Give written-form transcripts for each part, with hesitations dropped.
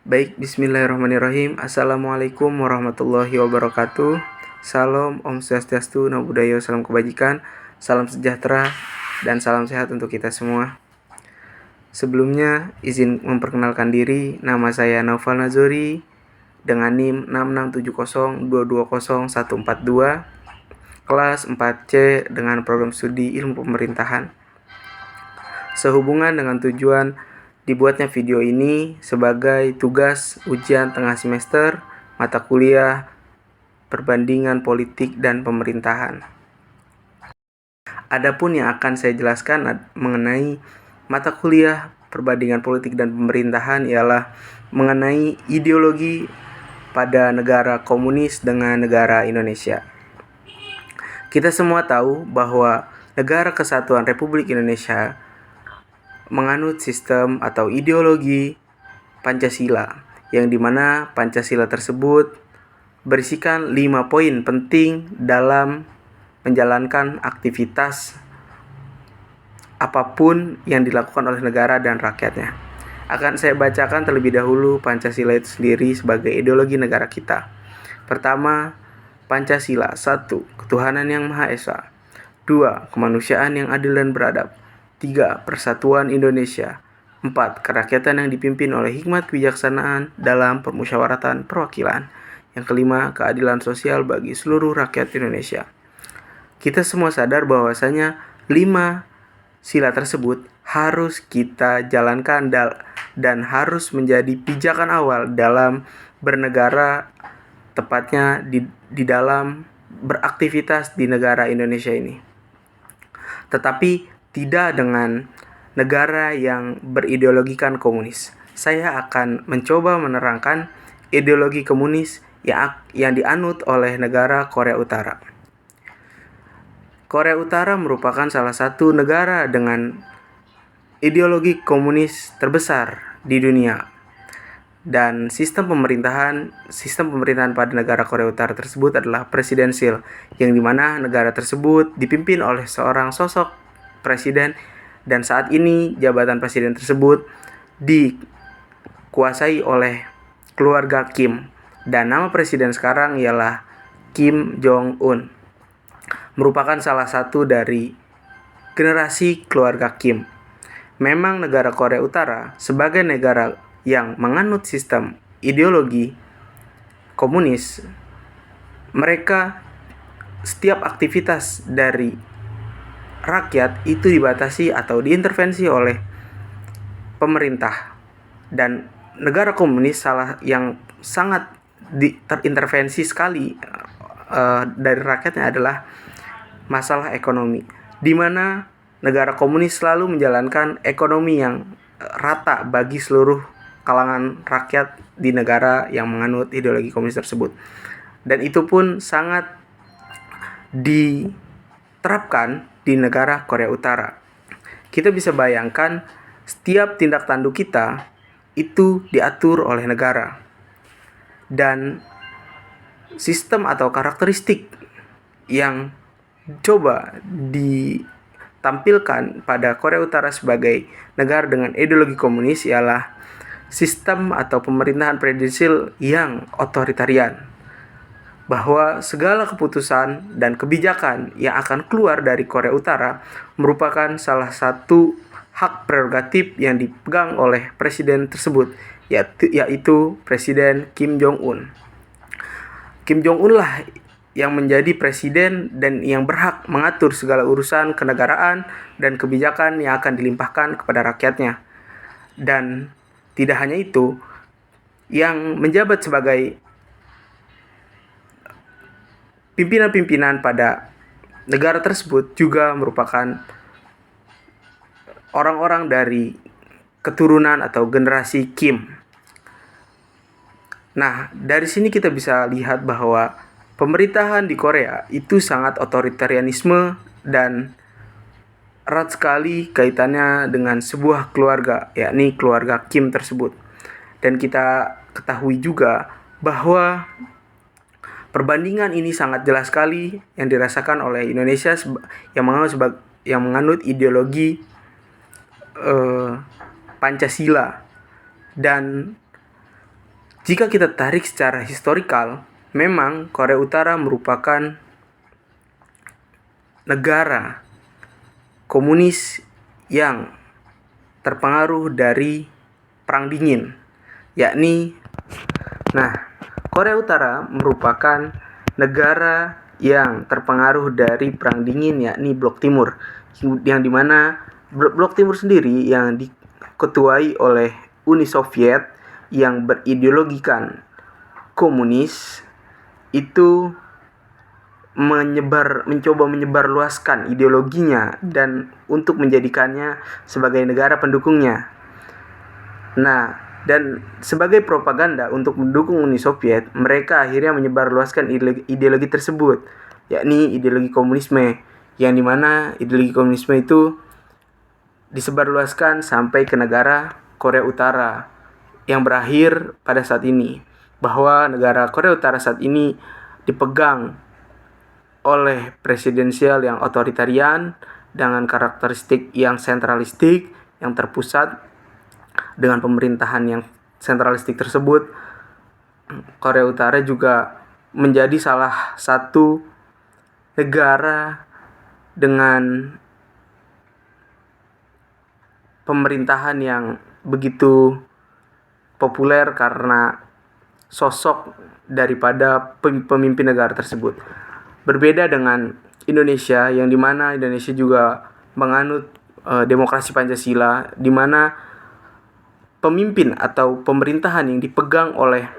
Baik, bismillahirrahmanirrahim. Assalamualaikum warahmatullahi wabarakatuh. Salam, Om Swastiastu, Namo Buddhaya, salam kebajikan, salam sejahtera, dan salam sehat untuk kita semua. Sebelumnya, izin memperkenalkan diri, nama saya Naufal Nazori, dengan NIM 6670220142, kelas 4C dengan program studi ilmu pemerintahan. Sehubungan dengan tujuan dibuatnya video ini sebagai tugas ujian tengah semester mata kuliah perbandingan politik dan pemerintahan. Adapun yang akan saya jelaskan mengenai mata kuliah perbandingan politik dan pemerintahan ialah mengenai ideologi pada negara komunis dengan negara Indonesia. Kita semua tahu bahwa Negara Kesatuan Republik Indonesia menganut sistem atau ideologi Pancasila, yang dimana Pancasila tersebut berisikan 5 poin penting dalam menjalankan aktivitas apapun yang dilakukan oleh negara dan rakyatnya. Akan saya bacakan terlebih dahulu Pancasila itu sendiri sebagai ideologi negara kita. Pertama, Pancasila. 1. Ketuhanan yang Maha Esa. 2. Kemanusiaan yang adil dan beradab. 3. Persatuan Indonesia. 4. Kerakyatan yang dipimpin oleh hikmat kebijaksanaan dalam permusyawaratan perwakilan. Yang kelima, keadilan sosial bagi seluruh rakyat Indonesia. Kita semua sadar bahwasanya 5 sila tersebut harus kita jalankan dan harus menjadi pijakan awal dalam bernegara, tepatnya di dalam beraktivitas di negara Indonesia ini. Tetapi tidak dengan negara yang berideologikan komunis. Saya akan mencoba menerangkan ideologi komunis yang dianut oleh negara Korea Utara. Korea Utara merupakan salah satu negara dengan ideologi komunis terbesar di dunia. Dan sistem pemerintahan pada negara Korea Utara tersebut adalah presidensial, yang dimana negara tersebut dipimpin oleh seorang sosok presiden, dan saat ini jabatan presiden tersebut dikuasai oleh keluarga Kim, dan nama presiden sekarang ialah Kim Jong-un, merupakan salah satu dari generasi keluarga Kim. Memang negara Korea Utara sebagai negara yang menganut sistem ideologi komunis, mereka setiap aktivitas dari rakyat itu dibatasi atau diintervensi oleh pemerintah. Dan negara komunis yang sangat terintervensi sekali dari rakyatnya adalah masalah ekonomi, di mana negara komunis selalu menjalankan ekonomi yang rata bagi seluruh kalangan rakyat di negara yang menganut ideologi komunis tersebut. Dan itu pun sangat diterapkan di negara Korea Utara. Kita bisa bayangkan setiap tindak tanduk kita itu diatur oleh negara. Dan sistem atau karakteristik yang coba ditampilkan pada Korea Utara sebagai negara dengan ideologi komunis ialah sistem atau pemerintahan presidensial yang otoritarian, bahwa segala keputusan dan kebijakan yang akan keluar dari Korea Utara merupakan salah satu hak prerogatif yang dipegang oleh presiden tersebut, yaitu Presiden Kim Jong-un. Kim Jong-un lah yang menjadi presiden dan yang berhak mengatur segala urusan kenegaraan dan kebijakan yang akan dilimpahkan kepada rakyatnya. Dan tidak hanya itu, yang menjabat sebagai pimpinan-pimpinan pada negara tersebut juga merupakan orang-orang dari keturunan atau generasi Kim. Nah, dari sini kita bisa lihat bahwa pemerintahan di Korea itu sangat otoritarianisme dan erat sekali kaitannya dengan sebuah keluarga, yakni keluarga Kim tersebut. Dan kita ketahui juga bahwa perbandingan ini sangat jelas sekali yang dirasakan oleh Indonesia yang menganut ideologi Pancasila. Dan Jika kita tarik secara historikal, memang Korea Utara merupakan negara komunis yang terpengaruh dari Perang Dingin, yakni Korea Utara merupakan negara yang terpengaruh dari Perang Dingin, yakni Blok Timur, yang dimana Blok Timur sendiri yang diketuai oleh Uni Soviet yang berideologikan komunis itu mencoba menyebarluaskan ideologinya dan untuk menjadikannya sebagai negara pendukungnya. Dan sebagai propaganda untuk mendukung Uni Soviet, mereka akhirnya menyebarluaskan ideologi tersebut, yakni ideologi komunisme, yang dimana ideologi komunisme itu disebarluaskan sampai ke negara Korea Utara, yang berakhir pada saat ini, bahwa negara Korea Utara saat ini dipegang oleh presidensial yang otoritarian dengan karakteristik yang sentralistik, yang terpusat. Dengan pemerintahan yang sentralistik tersebut, Korea Utara juga menjadi salah satu negara dengan pemerintahan yang begitu populer karena sosok daripada pemimpin negara tersebut. Berbeda dengan Indonesia, yang dimana Indonesia juga menganut demokrasi Pancasila, di mana pemimpin atau pemerintahan yang dipegang oleh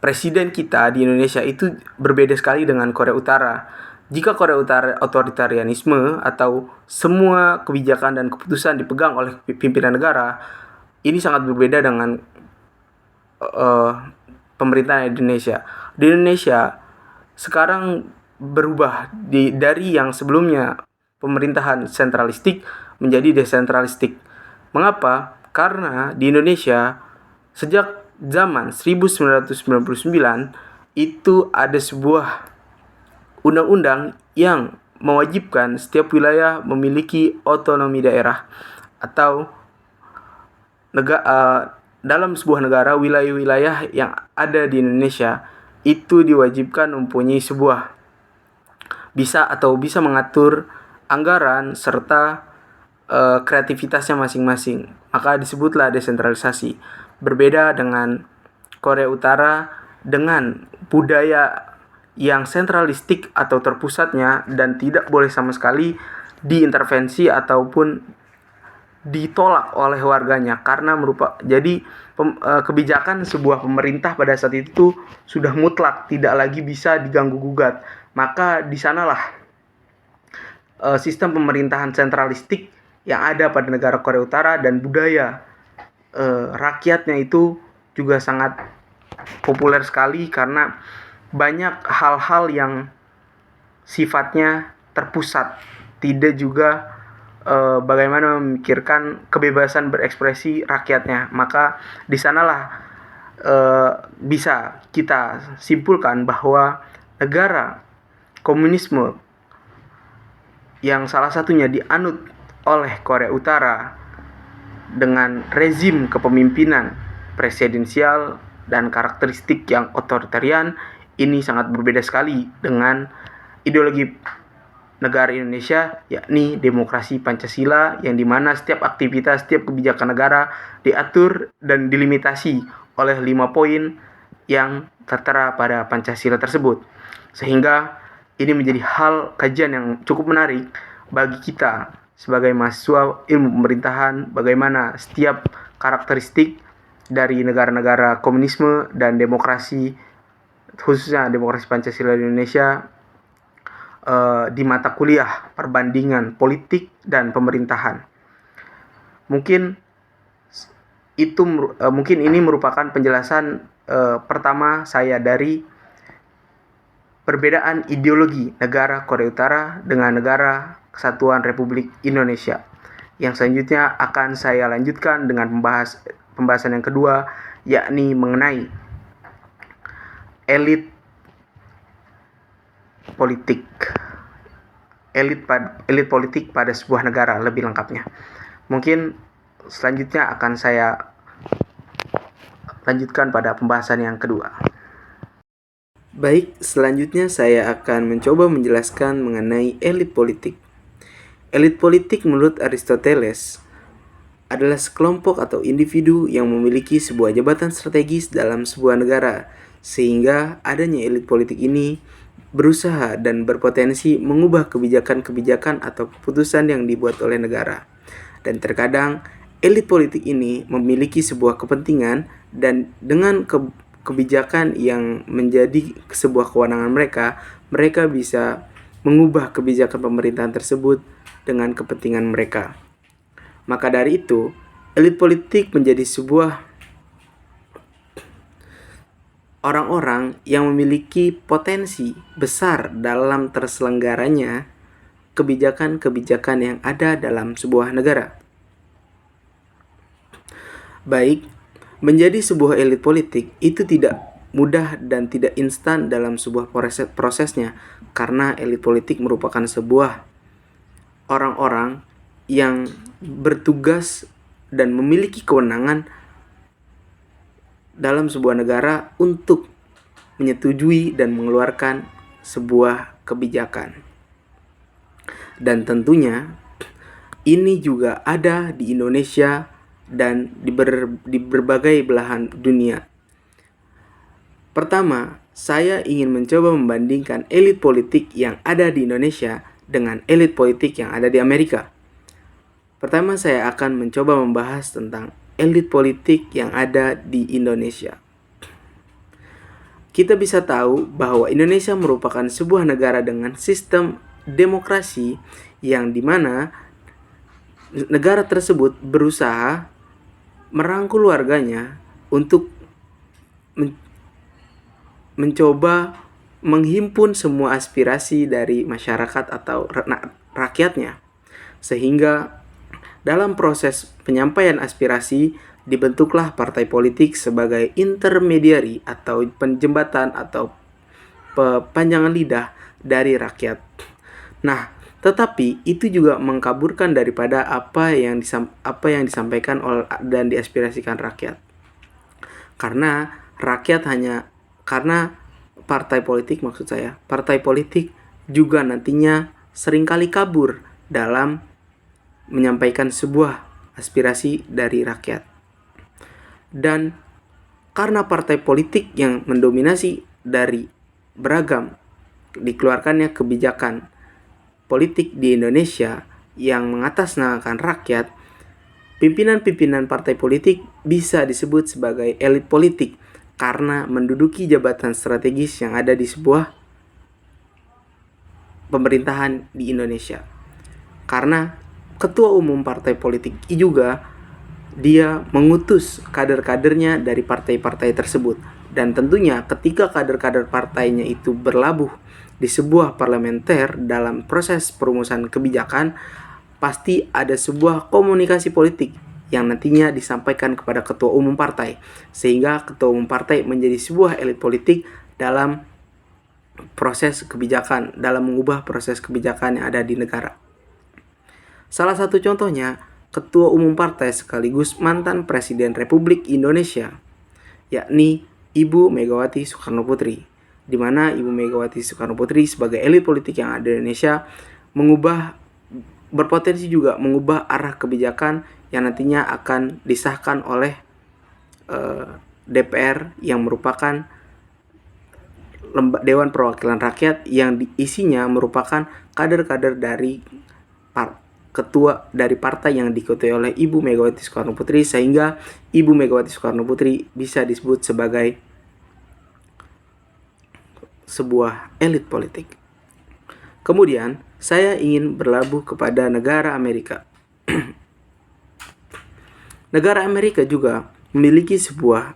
presiden kita di Indonesia itu berbeda sekali dengan Korea Utara. Jika Korea Utara otoritarianisme atau semua kebijakan dan keputusan dipegang oleh pimpinan negara, ini sangat berbeda dengan pemerintahan Indonesia. Di Indonesia sekarang berubah dari yang sebelumnya pemerintahan sentralistik menjadi desentralistik. Mengapa? Karena di Indonesia sejak zaman 1999 itu ada sebuah undang-undang yang mewajibkan setiap wilayah memiliki otonomi daerah, atau dalam sebuah negara, wilayah-wilayah yang ada di Indonesia itu diwajibkan mempunyai sebuah bisa mengatur anggaran serta kreativitasnya masing-masing. Maka disebutlah desentralisasi. Berbeda dengan Korea Utara dengan budaya yang sentralistik atau terpusatnya dan tidak boleh sama sekali diintervensi ataupun ditolak oleh warganya, karena kebijakan sebuah pemerintah pada saat itu sudah mutlak, tidak lagi bisa diganggu gugat. Maka di sanalah sistem pemerintahan sentralistik yang ada pada negara Korea Utara dan budaya rakyatnya itu juga sangat populer sekali, karena banyak hal-hal yang sifatnya terpusat, tidak juga bagaimana memikirkan kebebasan berekspresi rakyatnya. Maka di sanalah bisa kita simpulkan bahwa negara komunisme yang salah satunya dianut oleh Korea Utara dengan rezim kepemimpinan presidensial dan karakteristik yang otoritarian ini sangat berbeda sekali dengan ideologi negara Indonesia, yakni demokrasi Pancasila, yang dimana setiap aktivitas, setiap kebijakan negara diatur dan dilimitasi oleh 5 poin yang tertera pada Pancasila tersebut. Sehingga ini menjadi hal kajian yang cukup menarik bagi kita sebagai mahasiswa ilmu pemerintahan, bagaimana setiap karakteristik dari negara-negara komunisme dan demokrasi, khususnya demokrasi Pancasila di Indonesia, di mata kuliah perbandingan politik dan pemerintahan. Mungkin ini merupakan penjelasan pertama saya dari perbedaan ideologi negara Korea Utara dengan negara Kesatuan Republik Indonesia. Yang selanjutnya akan saya lanjutkan dengan pembahasan yang kedua, yakni mengenai elit politik pada sebuah negara lebih lengkapnya. Mungkin selanjutnya akan saya lanjutkan pada pembahasan yang kedua. Baik, selanjutnya saya akan mencoba menjelaskan mengenai elit politik. Elit politik menurut Aristoteles adalah sekelompok atau individu yang memiliki sebuah jabatan strategis dalam sebuah negara, sehingga adanya elit politik ini berusaha dan berpotensi mengubah kebijakan-kebijakan atau keputusan yang dibuat oleh negara. Dan terkadang elit politik ini memiliki sebuah kepentingan, dan dengan kebijakan yang menjadi sebuah kewenangan mereka, mereka bisa mengubah kebijakan pemerintahan tersebut dengan kepentingan mereka. Maka dari itu, elit politik menjadi sebuah orang-orang yang memiliki potensi besar dalam terselenggaranya kebijakan-kebijakan yang ada dalam sebuah negara. Baik, menjadi sebuah elit politik itu tidak mudah dan tidak instan dalam sebuah prosesnya, karena elit politik merupakan sebuah orang-orang yang bertugas dan memiliki kewenangan dalam sebuah negara untuk menyetujui dan mengeluarkan sebuah kebijakan. Dan tentunya ini juga ada di Indonesia dan di berbagai belahan dunia. Pertama, saya ingin mencoba membandingkan elit politik yang ada di Indonesia dengan elit politik yang ada di Amerika. Pertama, saya akan mencoba membahas tentang elit politik yang ada di Indonesia. Kita bisa tahu bahwa Indonesia merupakan sebuah negara dengan sistem demokrasi yang dimana negara tersebut berusaha merangkul warganya untuk mencoba menghimpun semua aspirasi dari masyarakat atau rakyatnya, sehingga dalam proses penyampaian aspirasi dibentuklah partai politik sebagai intermediari atau penjembatan atau panjangan lidah dari rakyat. Nah, tetapi itu juga mengkaburkan daripada apa yang disampaikan dan diaspirasikan rakyat. Karena partai politik juga nantinya seringkali kabur dalam menyampaikan sebuah aspirasi dari rakyat. Dan karena partai politik yang mendominasi dari beragam dikeluarkannya kebijakan politik di Indonesia yang mengatasnamakan rakyat, pimpinan-pimpinan partai politik bisa disebut sebagai elit politik karena menduduki jabatan strategis yang ada di sebuah pemerintahan di Indonesia. Karena ketua umum partai politik juga dia mengutus kader-kadernya dari partai-partai tersebut. Dan tentunya ketika kader-kader partainya itu berlabuh di sebuah parlementer dalam proses perumusan kebijakan, pasti ada sebuah komunikasi politik yang nantinya disampaikan kepada ketua umum partai, sehingga ketua umum partai menjadi sebuah elit politik dalam proses kebijakan, dalam mengubah proses kebijakan yang ada di negara. Salah satu contohnya, ketua umum partai sekaligus mantan Presiden Republik Indonesia, yakni Ibu Megawati Soekarno Putri, di mana Ibu Megawati Soekarno Putri sebagai elit politik yang ada di Indonesia berpotensi juga mengubah arah kebijakan yang nantinya akan disahkan oleh DPR yang merupakan Dewan Perwakilan Rakyat yang isinya merupakan kader-kader dari ketua dari partai yang diketuai oleh Ibu Megawati Soekarno Putri, sehingga Ibu Megawati Soekarno Putri bisa disebut sebagai sebuah elit politik. Kemudian saya ingin berlabuh kepada negara Amerika. Negara Amerika juga memiliki sebuah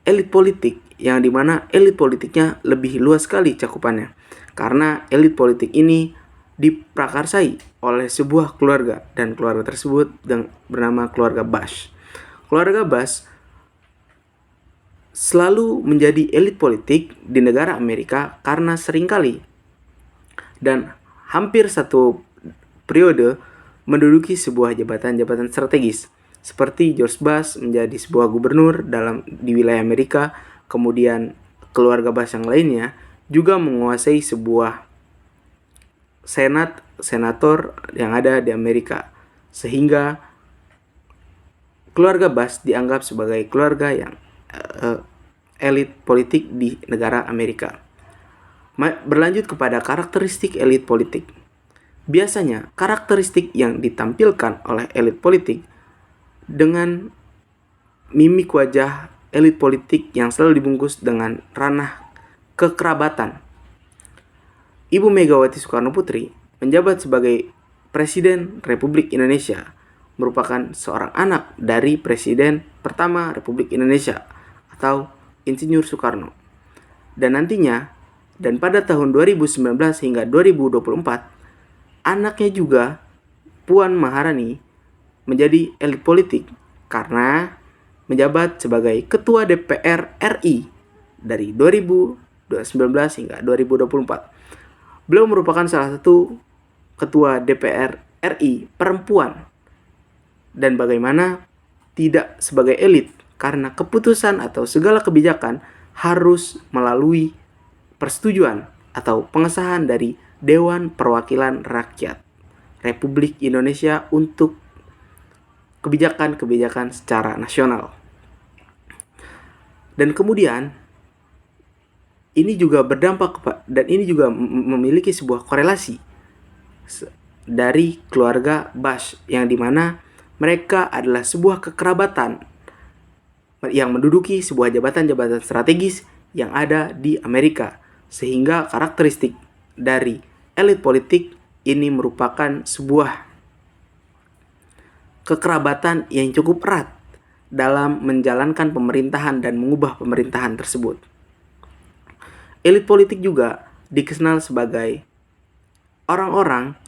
elit politik yang dimana elit politiknya lebih luas sekali cakupannya, karena elit politik ini diprakarsai oleh sebuah keluarga, dan keluarga tersebut bernama keluarga Bush. Keluarga Bush selalu menjadi elit politik di negara Amerika karena seringkali dan hampir satu periode menduduki sebuah jabatan-jabatan strategis. seperti George Bush menjadi sebuah gubernur di wilayah Amerika, kemudian keluarga Bush yang lainnya juga menguasai sebuah senator yang ada di Amerika, sehingga keluarga Bush dianggap sebagai keluarga yang elit politik di negara Amerika. Berlanjut kepada karakteristik elit politik. Biasanya karakteristik yang ditampilkan oleh elit politik dengan mimik wajah elit politik yang selalu dibungkus dengan ranah kekerabatan. Ibu Megawati Soekarno Putri menjabat sebagai Presiden Republik Indonesia, merupakan seorang anak dari Presiden pertama Republik Indonesia atau Insinyur Soekarno. Dan nantinya, dan pada tahun 2019 hingga 2024, anaknya juga, Puan Maharani, menjadi elit politik karena menjabat sebagai Ketua DPR RI dari 2019 hingga 2024. Beliau merupakan salah satu Ketua DPR RI perempuan. Dan bagaimana tidak sebagai elit, karena keputusan atau segala kebijakan harus melalui persetujuan atau pengesahan dari Dewan Perwakilan Rakyat Republik Indonesia untuk kebijakan-kebijakan secara nasional. Dan kemudian ini juga berdampak dan ini juga memiliki sebuah korelasi dari keluarga Bush, yang dimana mereka adalah sebuah kekerabatan yang menduduki sebuah jabatan-jabatan strategis yang ada di Amerika, sehingga karakteristik dari elit politik ini merupakan sebuah kekerabatan yang cukup erat dalam menjalankan pemerintahan dan mengubah pemerintahan tersebut. Elit politik juga dikenal sebagai orang-orang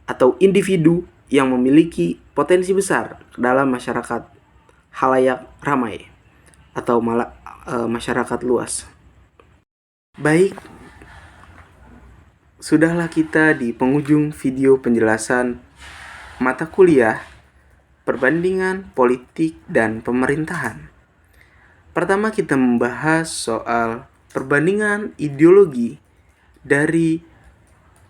atau individu yang memiliki potensi besar dalam masyarakat halayak ramai atau masyarakat luas. Baik, sudahlah kita di penghujung video penjelasan mata kuliah perbandingan politik dan pemerintahan. Pertama, kita membahas soal perbandingan ideologi dari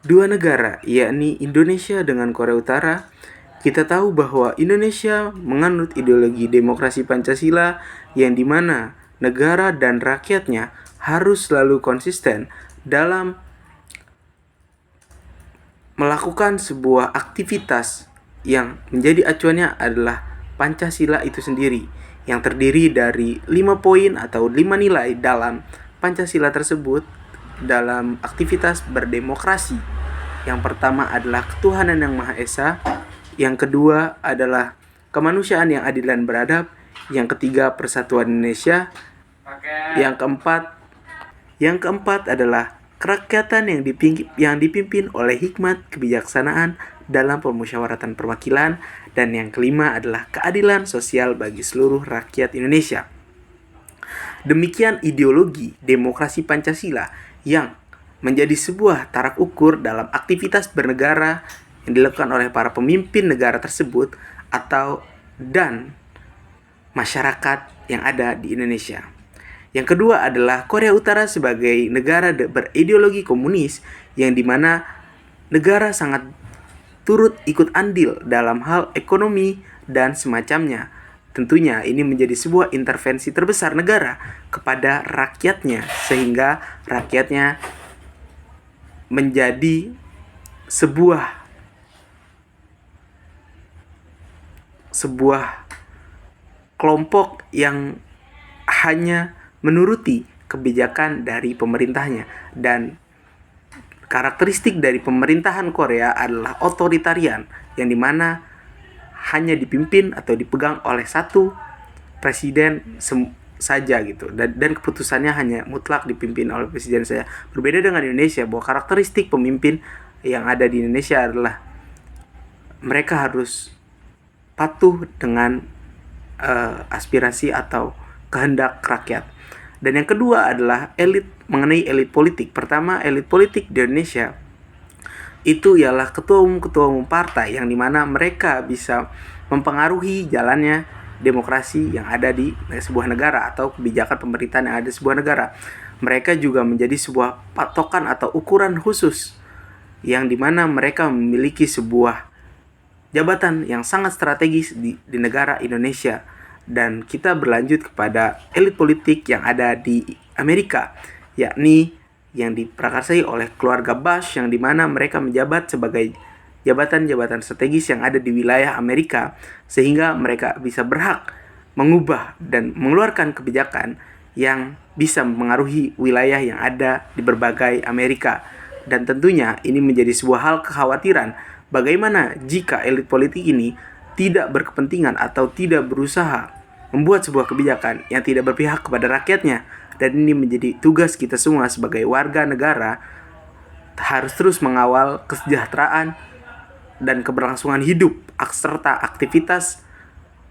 dua negara, yakni Indonesia dengan Korea Utara. Kita tahu bahwa Indonesia menganut ideologi demokrasi Pancasila, yang dimana negara dan rakyatnya harus selalu konsisten dalam melakukan sebuah aktivitas yang menjadi acuannya adalah Pancasila itu sendiri, yang terdiri dari 5 poin atau 5 nilai dalam Pancasila tersebut dalam aktivitas berdemokrasi. Yang pertama adalah ketuhanan yang Maha Esa, yang kedua adalah kemanusiaan yang adil dan beradab, yang ketiga persatuan Indonesia, yang keempat adalah kerakyatan yang dipimpin oleh hikmat kebijaksanaan dalam pemusyawaratan perwakilan, dan yang kelima adalah keadilan sosial bagi seluruh rakyat Indonesia. Demikian ideologi demokrasi Pancasila yang menjadi sebuah tarak ukur dalam aktivitas bernegara yang dilakukan oleh para pemimpin negara tersebut dan masyarakat yang ada di Indonesia. Yang kedua adalah Korea Utara sebagai negara berideologi komunis, yang dimana negara sangat turut ikut andil dalam hal ekonomi dan semacamnya. Tentunya ini menjadi sebuah intervensi terbesar negara kepada rakyatnya, sehingga rakyatnya menjadi sebuah kelompok yang hanya menuruti kebijakan dari pemerintahnya. Dan karakteristik dari pemerintahan Korea adalah otoritarian, yang dimana hanya dipimpin atau dipegang oleh satu presiden saja gitu, dan keputusannya hanya mutlak dipimpin oleh presiden saja. Berbeda dengan Indonesia, bahwa karakteristik pemimpin yang ada di Indonesia adalah mereka harus patuh dengan aspirasi atau kehendak rakyat. Dan yang kedua adalah mengenai elit politik. Pertama, elit politik di Indonesia itu ialah ketua umum partai yang dimana mereka bisa mempengaruhi jalannya demokrasi yang ada di sebuah negara atau kebijakan pemerintahan yang ada di sebuah negara. Mereka juga menjadi sebuah patokan atau ukuran khusus yang dimana mereka memiliki sebuah jabatan yang sangat strategis di negara Indonesia. Dan kita berlanjut kepada elit politik yang ada di Amerika, yakni yang diprakarsai oleh keluarga Bush, yang dimana mereka menjabat sebagai jabatan-jabatan strategis yang ada di wilayah Amerika, sehingga mereka bisa berhak mengubah dan mengeluarkan kebijakan yang bisa mengaruhi wilayah yang ada di berbagai Amerika. Dan tentunya ini menjadi sebuah hal kekhawatiran, bagaimana jika elit politik ini tidak berkepentingan atau tidak berusaha membuat sebuah kebijakan yang tidak berpihak kepada rakyatnya. Dan ini menjadi tugas kita semua sebagai warga negara, harus terus mengawal kesejahteraan dan keberlangsungan hidup serta aktivitas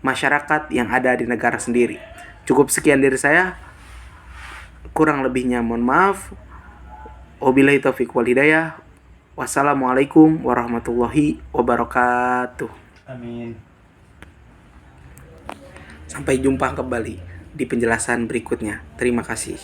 masyarakat yang ada di negara sendiri. Cukup sekian dari saya, kurang lebihnya mohon maaf. Wabillahi taufiq wal hidayah. Wassalamualaikum warahmatullahi wabarakatuh. Amin. Sampai jumpa kembali di penjelasan berikutnya. Terima kasih.